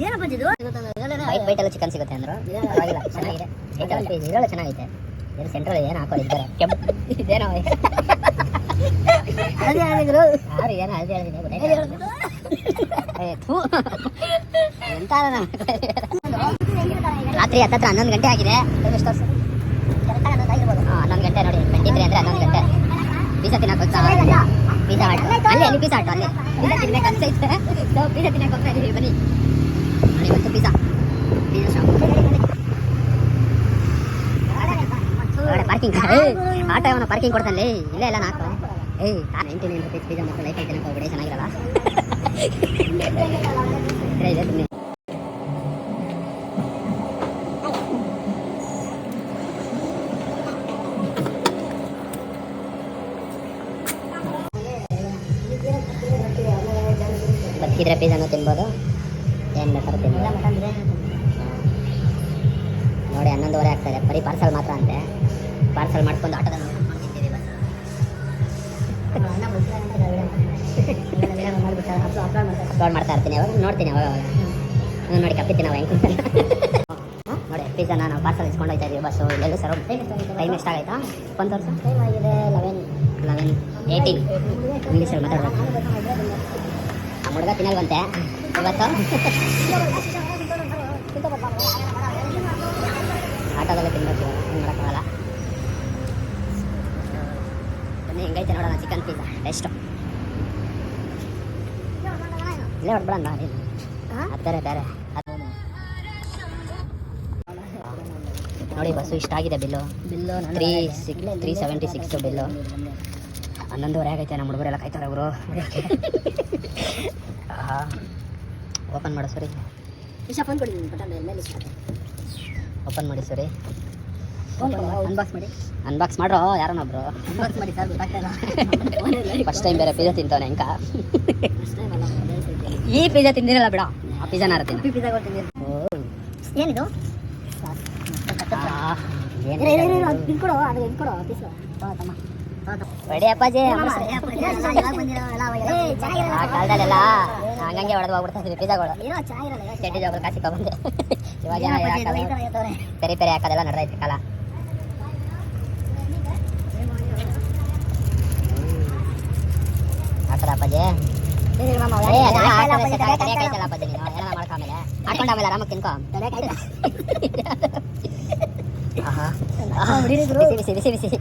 ಏನಪ್ಪ ಇದು white white ಎಲ್ಲ ಚಿಕನ್ ಸಿಗುತ್ತೆ ಅಂದ್ರು. ಪರವಾಗಿಲ್ಲ, ಚೆನ್ನಾಗಿದೆ. ಇದರೊಳಗೆ ಚೆನ್ನಾಗೈತೆ. ಏನು ಸೆಂಟ್ರಲ್ ಏನು ಹಾಕೊಂಡಿದ್ದಾರೆ ಕೆಂಪು ಇದೇನೋ ಅದೇ ಹೇಳಿದ್ರು ಯಾರು ಏನು ಹಳದಿ ಹೇಳಿದೆ ಎಂತ ರಾತ್ರಿ ಹತ್ತತ್ರ 11 ಗಂಟೆ ಆಗಿದೆ. 11 ಗಂಟೆ ನೋಡಿ 23 ಅಂದರೆ 11 ಗಂಟೆ. ಪಿಜ್ಜಾ ತಿನ್ನಕ್ಕೆ ಹೋಗ್ತಾ ಪಿಜ್ಜಾ ಹಾಟ್ ಅಲ್ಲಿ ಪಿಜ್ಜಾ ಹಾಟ್ ಅಲ್ಲಿ ಪಿಜ್ಜಾ ತಿನ್ನಕ್ಕೆ ಅನ್ಸೈತೆ. ನಾವು ಪಿಜ್ಜಾ ತಿನ್ನಕ್ಕೆ ಹೋಗ್ತಾ ಇದೀವಿ, ಬನ್ನಿ ನೋಡಿ. ಇವತ್ತು ಪಿಜ್ಜಾ ಶಾಪ್ ಪಾರ್ಕಿಂಗ್ ಆಟೋ ಅವನ ಪಾರ್ಕಿಂಗ್ ಕೊಡ್ತಾನೆ. ಇಲ್ಲೇ ಎಲ್ಲ ನಾಲ್ಕು 99 ರುಪೀಸ್ ಪಿಜ್ಜಾ ಮತ್ತು ಲೈಫ್ ತಿನ್ನಕ್ಕೆ ಹೋಗ್ಬಿಡಿ, ಚೆನ್ನಾಗಿರಲ್ಲ. ಇದೆ ಸುಮ್ಮನೆ ಬದುಕಿದ್ರೆ ಪಿಜ್ಜಾನು ತಿನ್ಬೋದು, ಏನು ಬೇಕಾದ್ರೂ ತಿನ್ಬೋದು. ನೋಡಿ 11:15 ಆಗ್ತಾಯಿದೆ. ಬರೀ ಪಾರ್ಸಲ್ ಮಾತ್ರ ಅಂತೆ. ಪಾರ್ಸಲ್ ಮಾಡ್ಕೊಂಡು ಆಟೋದಲ್ಲಿ ಅಪ್ಲೋಡ್ ಮಾಡ್ತಾ ಇರ್ತೀನಿ. ಅವಾಗ ನೋಡ್ತೀನಿ, ಅವಾಗ ನೋಡಿ ಕಪ್ಪಿತೀನಿ ನಾವು ಹೆಂಗೆ ನೋಡಿ. ಪಿಜ್ಜಾನ ನಾವು ಪಾರ್ಸಲ್ ಇಸ್ಕೊಂಡು ಹೋಗ್ತಾ ಇದ್ದೀವಿ. ಬಸ್ಸು ಇಲ್ಲೆಲ್ಲೂ ಸರ್ ಟೈಮ್ ಎಷ್ಟಾಗೈತಾ? 1 ವರ್ಷ ಟೈಮ್ ಆಗಿದೆ. 11:18 ಇಂಗ್ಲೀಷಲ್ಲಿ ಮಾತಾಡ್ಬೇಕು. ಆ ಹುಡುಗ ತಿನ್ನಲ್ವಂತೆ ಇವತ್ತು. ಆಟೋದಲ್ಲೇ ತಿನ್ಬೇಕು, ಏನು ಮಾಡೋಕ್ಕಾಗಲ್ಲ. ಬನ್ನಿ ಹೆಂಗೈತೆ ನೋಡೋಣ ಚಿಕನ್ ಪಿಜ್ಜಾ ಟೇಸ್ಟು. ಇಲ್ಲೇ ಹೊಡ್ಬಿಡೋಣ ಅದು ಬೇರೆ ಬೇರೆ. ನೋಡಿ ಬಸ್ಸು ಇಷ್ಟ ಆಗಿದೆ. Bill 376 bill. 11:15 ಆಗೈತೆ. ನಮ್ಮ ಹುಡುಗರೆಲ್ಲ ಕಾಯ್ತಾರೆ ಅವರು. ಓಪನ್ ಮಾಡು ಸರಿ. ಫೋನ್ ಕೊಡಿದ್ದೀನಿ ಮೇಲೆ ಓಪನ್ ಮಾಡಿ ಸರಿ. ಅನ್ಬಾಕ್ಸ್ ಮಾಡಿ. ಅನ್ಬಾಕ್ಸ್ ಮಾಡ್ರೋ ಯಾರನ್ನೊಬ್ರು. ಅನ್ಬಾಕ್ಸ್ ಮಾಡಿ ಸರ್, ಗೊತ್ತಾಗ್ತಾಯಿಲ್ಲ. ಫಸ್ಟ್ ಟೈಮ್ ಬೇರೆ ಪಿಜ್ಜಾ ತಿಂತವನೆ ಹೆಂಕ. ಈ ಪಿಜ್ಜಾ ತಿಂದಿರಲ್ಲ ಬಿಡ, ಆ ಪಿಜ್ಜಾನ ತಿಂತೀನಿ. ಪಿಜ್ಜಾ ಕೊಡ್ತೀನಿ. ಏನಿದು ತಿನ್ಕೊಡೋ, ಅದು ಇಟ್ಕೊಡೋ ಪೀಸು. ಹೊಡಿ ಅಪ್ಪಾಜಿ. ಆ ಕಾಲದಲ್ಲೆಲ್ಲ ಹಂಗಂಗೆ ಹೊಡೆದು ಹೋಗ್ಬಿಡ್ತಾ ಇದ್ವಿ ಪಿಜ್ಜಾಗಳು. ಚಡ್ಡಿ ಜಾಬಲ್ ಕಾಸಿಕ ಬಂದೆ. ಇವಾಗ ಪೆರಿ ಪೆರಿ ಹಾಕೋದೆಲ್ಲ ನಡೆದೈತೆ ಕಾಲ. ಹಾಕದ ಅಪ್ಪಾಜಿ. ಅಪ್ಪಾಜಿ ನೀನು ಎಲ್ಲ ಮಾಡ್ಕೊಂಡ್ಮೇಲೆ ಹಾಕೊಂಡು ಆಮೇಲೆ ಆರಾಮಾಗಿ ತಿನ್ಕೊ. ಬಿಸಿ ಬಿಸಿ ಬಿಸಿ ಬಿಸಿ.